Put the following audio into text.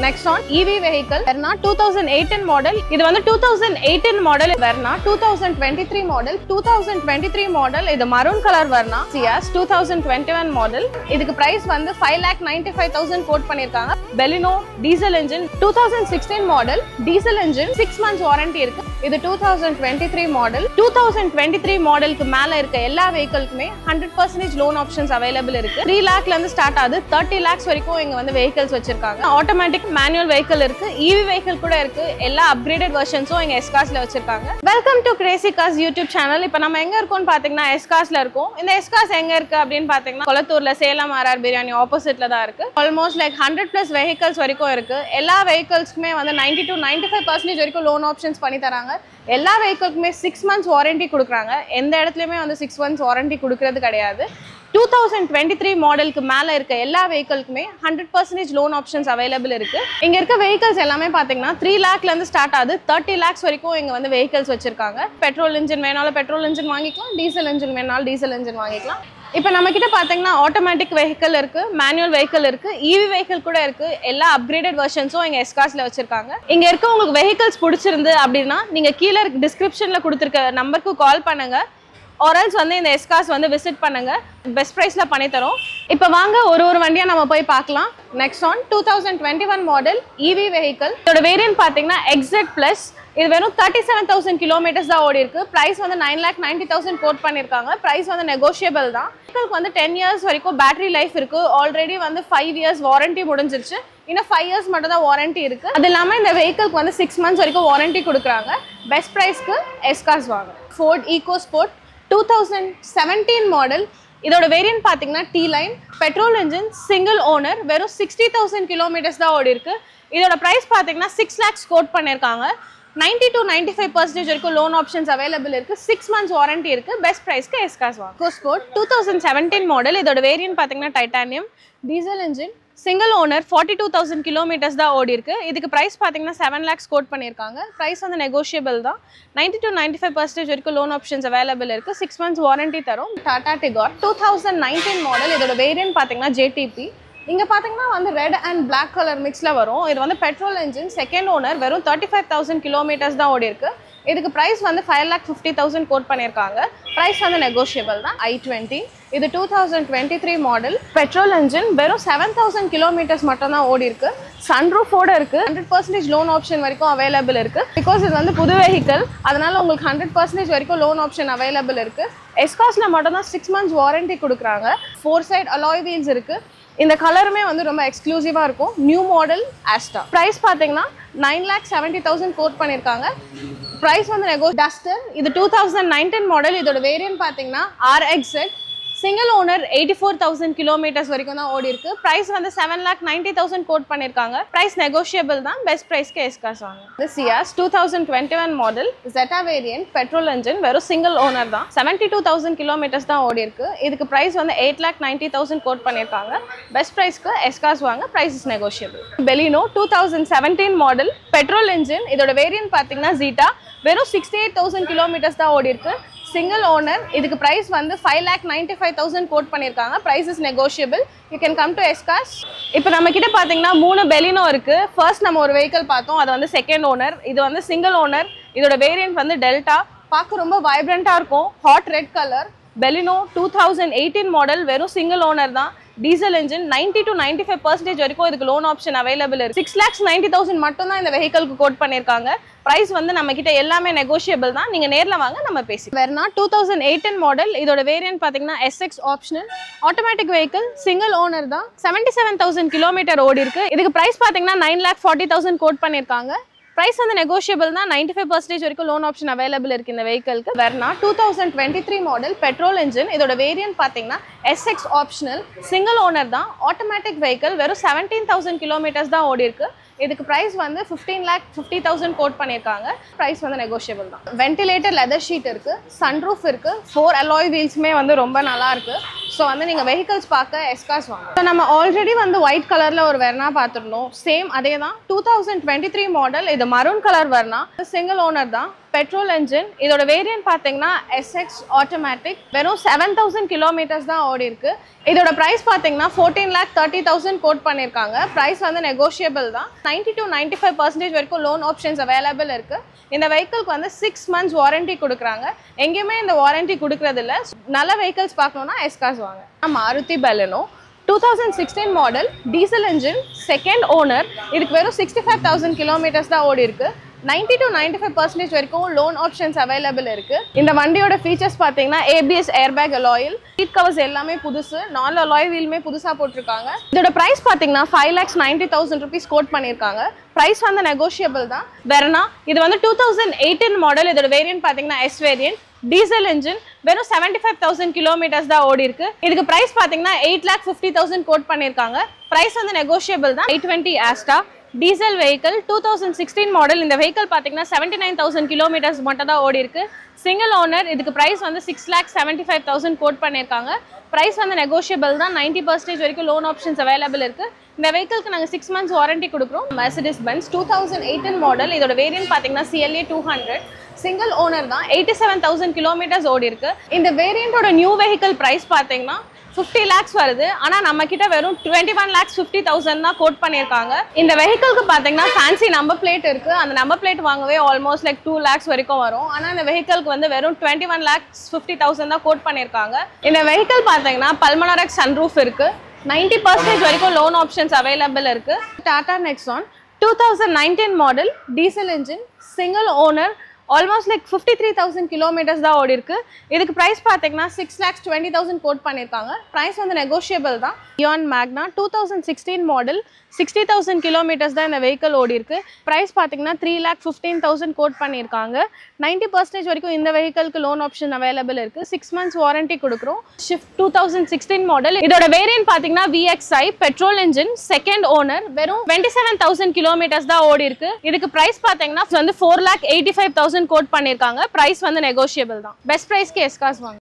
Nexon EV vehicle Verna 2018 model. இது வந்து 2018 model Verna 2023 model 2023 model இது maroon color Verna Ciaz 2021 model. இதுக்கு price வந்து 5,95,000 quote பண்ணிருக்காங்க. Baleno diesel engine 2016 model diesel engine 6 months warranty இருக்கு. இது 2023 model 2023 மாடலுக்கு மேல இருக்க எல்லா வெஹிக்கிள்க்குமே 100% loan options available இருக்கு. 3 lakh ல இருந்து ஸ்டார்ட் ஆகுது 30 lakhs வரைக்கும் இங்க வந்து vehicles வச்சிருக்காங்க. ஆட்டோமேட்டிக் மேனுவல் வெஹிக்கிள் இருக்கு, EV வெஹிக்கிள் கூட இருக்கு. எல்லா அப்கிரேடட் வெர்ஷன்ஸும் இங்க S-Carsல வச்சிருக்காங்க. Welcome to Crazy cars YouTube channel. இப்போ நம்ம எங்க இருக்கோம்னு பாத்தீங்கன்னா S-Carsல இருக்கோம். இந்த S-Cars எங்க இருக்கு அப்படின்னு பாத்தீங்கன்னா கொளத்தூர்ல சேலம் RR பிரியாணி ஆப்போசிட்ல தான் இருக்கு. ஆல்மோஸ்ட் லைக் 100+ vehicles வரைக்கும் இருக்கு. எல்லா வெஹிக்கிள்ஸ்க்குமே வந்து 90 to 95% வரைக்கும் லோன் ஆப்ஷன்ஸ் பண்ணி தராங்க. எல்லா வெஹிக்கிள்க்குமே 6 months வாரண்டி கொடுக்குறாங்க. எந்த இடத்துலயுமே வந்து 6 months வாரண்டி கொடுக்கறது கிடையாது. 2023 மாடலுக்கு மேல இருக்க எல்லா வெஹிக்கிள்க்குமே 100% லோன் ஆப்ஷன்ஸ் அவைலபிள் இருக்கு. இங்க இருக்க வெஹிக்கிள்ஸ் எல்லாமே பாத்தீங்கன்னா 3 lakhல இருந்து ஸ்டார்ட் ஆகுது 30 lakhs வரைக்கும் இங்க வந்து வெஹிக்கிள்ஸ் வச்சிருக்காங்க. பெட்ரோல் இன்ஜின் வேணாலும் பெட்ரோல் இன்ஜின் வாங்கிக்கலாம், டீசல் இன்ஜின் வேணாலும் டீசல் இன்ஜின் வாங்கிக்கலாம். இப்போ நம்ம கிட்ட பாத்தீங்கன்னா ஆட்டோமேட்டிக் வெஹிக்கிள் இருக்கு, மேனுவல் வெஹிக்கிள் இருக்கு, EV வெஹிக்கிள் கூட இருக்கு. எல்லா அப்கிரேடட் வெர்ஷன்ஸும் இங்க S-Carsல வச்சிருக்காங்க. இங்க இருக்க உங்களுக்கு வெஹிக்கிள்ஸ் பிடிச்சிருந்து அப்படின்னா நீங்க கீழே டிஸ்கிரிப்ஷன்ல கொடுத்துருக்க நம்பருக்கு கால் பண்ணுங்க. ஆர்எல்ஸ் வந்து இந்த S-Cars வந்து விசிட் பண்ணுங்க, பெஸ்ட் பிரைஸ்ல பண்ணி தரோம். இப்போ வாங்க ஒரு வண்டியா நம்ம போய் பார்க்கலாம். Nexon 2021 model EV vehicle. இதோட வேரியன்ட் பாத்தீங்கன்னா XZ Plus. இது வெறும் 37,000 கிலோமீட்டர்ஸ் தான் ஓடி இருக்கு. பிரைஸ் வந்து 9,90,000 கோட் பண்ணிருக்காங்க. பிரைஸ் வந்து நெகோஷியபிள் தான். வெஹிக்கிளுக்கு வந்து 10 years வரைக்கும் பேட்டரி லைஃப் இருக்கு. ஆல்ரெடி வந்து 5 years வாரண்டி முடிஞ்சிருச்சு. இன்னும் 5 years மட்டும் தான் வாரண்டி இருக்கு. அது இல்லாம இந்த வெஹிக்கிளுக்கு வந்து 6 months வரைக்கும் வாரண்டி கொடுக்குறாங்க. பெஸ்ட் பிரைஸ்க்கு S-Cars வாங்க. Ford EcoSport 2017 model. இதோட வேரியன்ட் பாத்தீங்கன்னா T-Line petrol engine single owner. வெறும் 60,000 கிலோமீட்டர்ஸ் தான் ஓடி இருக்கு. இதோட பிரைஸ் பாத்தீங்கன்னா 6 lakhs கோட் பண்ணிருக்காங்க. 90 to 95% வரைக்கும் லோன் ஆப்ஷன்ஸ் அவைலபிள் இருக்கு. 6 months வாரண்டி இருக்கு. பெஸ்ட் பிரைஸ்க்கு S-Cars வாங்க. EcoSport 2017 model. இதோட வேரியன்ட் பாத்தீங்கன்னா titanium diesel engine single owner 42,000 kilometres தான் ஓடி இருக்கு. இதுக்கு பிரைஸ் பாத்தீங்கன்னா 7 lakhs கோட் பண்ணிருக்காங்க. பிரைஸ் வந்து நெகோஷியபிள் தான். 90 to 95% வரைக்கும் லோன் ஆப்ஷன்ஸ் அவைலபிள் இருக்கு. 6 months வாரண்டி தரும். Tata Tigor 2019 model. இதோட வேரியன்ட் பாத்தீங்கன்னா JTP. இங்க பாத்தீங்கன்னா வந்து ரெட் அண்ட் பிளாக் கலர் மிக்ஸ்ல வரும். இது வந்து பெட்ரோல் இன்ஜின் செகண்ட் ஓனர். வெறும் 35,000 கிலோமீட்டர்ஸ் தான் ஓடி இருக்கு. இதுக்கு பிரைஸ் வந்து 5,50,000 கோட் பண்ணிருக்காங்க. பிரைஸ் வந்து நெகோஷியபிள் தான். i20 இது 2023 மாடல். பெட்ரோல் இன்ஜின் வெறும் 7,000 கிலோமீட்டர்ஸ் மட்டும் தான் ஓடி இருக்கு. சன்ரூஃபோட இருக்கு. 100% லோன் ஆப்ஷன் வரைக்கும் அவைலபிள் இருக்கு. பிகாஸ் இது வந்து புது வெஹிக்கிள், அதனால உங்களுக்கு 100% வரைக்கும் லோன் ஆப்ஷன் அவைலபிள் இருக்கு. S-Carsல மட்டும் தான் 6 months வாரண்டி கொடுக்குறாங்க. 4 side alloy wheels இருக்கு. இந்த கலருமே வந்து ரொம்ப எக்ஸ்க்ளூசிவா இருக்கும். New model Asta. பிரைஸ் பாத்தீங்கன்னா 9,70,000 கோட் பண்ணிருக்காங்க. பிரைஸ் வந்து டஸ்டர் இது 2019 மாடல். இதோட வேரியன்ட் பாத்தீங்கன்னா RXZ சிங்கிள் ஓனர் 84,000 கிலோமீட்டர்ஸ் வரைக்கும் தான் ஓடி இருக்கு. பிரைஸ் வந்து 7,90,000 கோட் பண்ணிருக்காங்க. பிரைஸ் நெகோஷியபிள் தான். பெஸ்ட் பிரைஸ்க்கு S-Cars வாங்க. இது Ciaz 2021 model Zeta variant petrol engine வெறும் சிங்கிள் ஓனர் தான். 72,000 கிலோமீட்டர்ஸ் தான் ஓடி இருக்கு. இதுக்கு பிரைஸ் வந்து 8,90,000 கோட் பண்ணிருக்காங்க. பெஸ்ட் பிரைஸ்க்கு S-Cars வாங்க. Price is negotiable. Baleno 2017 model petrol engine. இதோட வேரியன்ட் பாத்தீங்கன்னா Zeta வெறும் 68,000 கிலோமீட்டர்ஸ் தான் ஓடி இருக்கு. Single owner. இதுக்கு பிரைஸ் வந்து 5,95,000 கோட் பண்ணிருக்காங்க. Price is negotiable. You can come to S-Cars. இப்போ நம்ம கிட்ட பாத்தீங்கன்னா 3 Baleno இருக்கு. ஃபர்ஸ்ட் நம்ம ஒரு வெஹிக்கிள் பார்த்தோம், அது வந்து செகண்ட் ஓனர். இது வந்து சிங்கிள் ஓனர். இதோட வேரியன்ட் வந்து டெல்டா. பார்க்க ரொம்ப வைப்ரண்டா இருக்கும். Hot red colour. Baleno 2018 model. வெறும் சிங்கிள் ஓனர் தான். டீசல் இன்ஜின் 90 to 95% வரைக்கும் இதுக்கு லோன் ஆப்ஷன் அவைலபிள் இருக்கு. 6,90,000 மட்டும் தான் இந்த வெஹிக்கிளுக்கு கோட் பண்ணிருக்காங்க. பிரைஸ் வந்து நம்ம கிட்ட எல்லாமே நெகோஷியபிள் தான். நீங்க நேர்ல வாங்க, நம்ம பேசி. Verna 2018 model. இதோட வேரியன்ட் பாத்தீங்கன்னா SX optional automatic vehicle single owner தான். 77,000 கிலோமீட்டர் ஓடி இருக்கு. இதுக்கு பிரைஸ் பாத்தீங்கன்னா 9,40,000 கோட் பண்ணிருக்காங்க. பிரைஸ் வந்து நெகோஷியபிள் தான். 95% வரைக்கும் லோன் ஆப்ஷன் அவைலபிள் இருக்கு இந்த வெஹிக்கிளுக்கு. Verna 2023 model petrol engine. இதோட வேரியன்ட் பாத்தீங்கன்னா SX ஆப்ஷனல் சிங்கிள் ஓனர் தான். ஆட்டோமேட்டிக் வெஹிக்கிள் வெறும் 17,000 கிலோமீட்டர்ஸ் தான் ஓடி இருக்கு. இதுக்கு பிரைஸ் வந்து 15,50,000 கோட் பண்ணிருக்காங்க. பிரைஸ் வந்து நெகோஷியபிள் தான். வென்டிலேட்டர் லெதர் ஷீட் இருக்கு. சன்ரூஃப் இருக்கு. 4 alloy wheelsமே வந்து ரொம்ப நல்லா இருக்கு. ஸோ வந்து நீங்கள் வெஹிக்கல்ஸ் பார்க்க எஸ்காஸ் வாங்க. ஸோ நம்ம ஆல்ரெடி வந்து ஒயிட் கலரில் ஒரு வெர்னா பார்த்துருந்தோம். சேம் அதே தான் 2023 மாடல். இது maroon colour Verna, single owner தான், பெட்ரோல் என்ஜின். இதோட வேரியன்ட் பார்த்தீங்கன்னா SX ஆட்டோமேட்டிக். வெறும் 7000 கிலோமீட்டர்ஸ் தான் ஓடி இருக்கு. இதோட ப்ரைஸ் பார்த்தீங்கன்னா 14,30,000 கோட் பண்ணியிருக்காங்க. ப்ரைஸ் வந்து நெகோஷியபிள் தான். 90 to 95% வரைக்கும் லோன் ஆப்ஷன்ஸ் அவைலபிள் இருக்கு. இந்த வெஹிக்கிள்க்கு வந்து 6 months வாரண்டி கொடுக்குறாங்க. எங்கேயுமே இந்த வாரண்டி கொடுக்கறது இல்லை. நல்ல வெஹிக்கிள்ஸ் பார்க்கணுன்னா எஸ்காஸ் வாங்க. Maruti Baleno 2016 model, diesel engine, second owner. இதுக்கு வெறும் 65,000 கிலோமீட்டர்ஸ் தான் ஓடி இருக்கு. 90 to 95% வரைக்கும் லோன் ஆப்ஷன்ஸ் அவைலபிள் இருக்கு. இந்த வண்டியோட ஃபீச்சர்ஸ் பார்த்தீங்கன்னா ABS ஏர்பேக் அலாயில், சீட் கவர்ஸ் எல்லாமே புதுசு, 4 அலாய் வீலுமே புதுசாக போட்டிருக்காங்க. இதோட ப்ரைஸ் பார்த்தீங்கன்னா 5,90,000 rupees கோட் பண்ணியிருக்காங்க. ப்ரைஸ் வந்து நெகோஷியபிள் தான். வெர்னா இது வந்து 2018 மாடல். இதோட வேரியன்ட் பார்த்தீங்கன்னா S வேரியன்ட், டீசல் என்ஜின், வெறும் 75,000 கிலோமீட்டர்ஸ் தான் ஓடி இருக்கு. இதுக்கு பிரைஸ் பார்த்தீங்கன்னா 8,50,000 கோட் பண்ணியிருக்காங்க. பிரைஸ் வந்து நெகோஷியபிள் தான். 820 ஆஸ்டா டீசல் வெஹிக்கிள், 2016 மாடல். இந்த வெஹிக்கிள் பார்த்தீங்கன்னா 79,000 கிலோமீட்டர்ஸ் மட்டும் தான் ஓடி இருக்கு. Single owner. இதுக்கு பிரைஸ் வந்து 6,75,000 கோட் பண்ணியிருக்காங்க. பிரைஸ் வந்து நெகோஷியபிள் தான். 90% வரைக்கும் லோன் ஆப்ஷன்ஸ் அவைலபிள் இருக்கு. இந்த வெஹிக்கிள்க்கு நாங்கள் 6 months வாரண்டி கொடுக்குறோம். Mercedes Benz 2018 model. இதோட வேரியன்ட் பார்த்தீங்கன்னா CLA 200, சிங்கிள் ஓனர் தான், 87,000 கிலோமீட்டர்ஸ் ஓடி இருக்கு. இந்த வேரியண்டோட நியூ வெஹிக்கிள் பிரைஸ் பார்த்தீங்கன்னா 50 lakhs வருது. ஆனால் நம்ம கிட்ட வெறும் 21,50,000 தான் கோட் பண்ணியிருக்காங்க. இந்த வெஹிக்கிள்க்கு பார்த்தீங்கன்னா ஃபேன்சி நம்பர் பிளேட் இருக்கு. அந்த நம்பர் பிளேட் வாங்கவே ஆல்மோஸ்ட் லைக் 2 lakhs வரைக்கும் வரும். ஆனால் இந்த வெஹிக்கிள்க்கு வந்து வெறும் 21,50,000 தான் கோட் பண்ணியிருக்காங்க. இந்த வெஹிக்கிள் பார்த்தீங்கன்னா பல்மனரக் சன்ரூஃப் இருக்கு. 90% வரைக்கும் லோன் ஆப்ஷன்ஸ் அவைலபிள் இருக்கு. Tata Nexon 2019 model, diesel engine, single owner, almost like 53,000 kilometres தான் ஓடி இருக்கு. இதுக்கு ப்ரைஸ் பார்த்தீங்கன்னா 6,20,000 கோட் பண்ணியிருக்காங்க. ப்ரைஸ் வந்து நெகோஷியபிள் தான். இயான் மேக்னா 2016 மாடல், 60,000 கிலோமீட்டர்ஸ் தான் இந்த வெஹிக்கிள் ஓடி இருக்கு. ப்ரைஸ் பார்த்தீங்கன்னா 3,15,000 கோட் பண்ணியிருக்காங்க. 90% வரைக்கும் இந்த வெஹிக்கிள்க்கு லோன் ஆப்ஷன் அவைலபிள் இருக்கு. 6 months வாரண்டி கொடுக்குறோம். Shift 2016 model. இதோட வேரியன்ட் பார்த்தீங்கன்னா VXI, petrol engine, second owner, வெறும் 27,000 கிலோமீட்டர்ஸ் தான் ஓடி இருக்கு. இதுக்கு ப்ரைஸ் பார்த்தீங்கன்னா வந்து 4,85,000 கோட் பண்ணியிருக்காங்க. ப்ரைஸ் வந்து நெகோஷியபிள் தான். பெஸ்ட் ப்ரைஸ்க்கு எஸ்காஸ் வாங்க.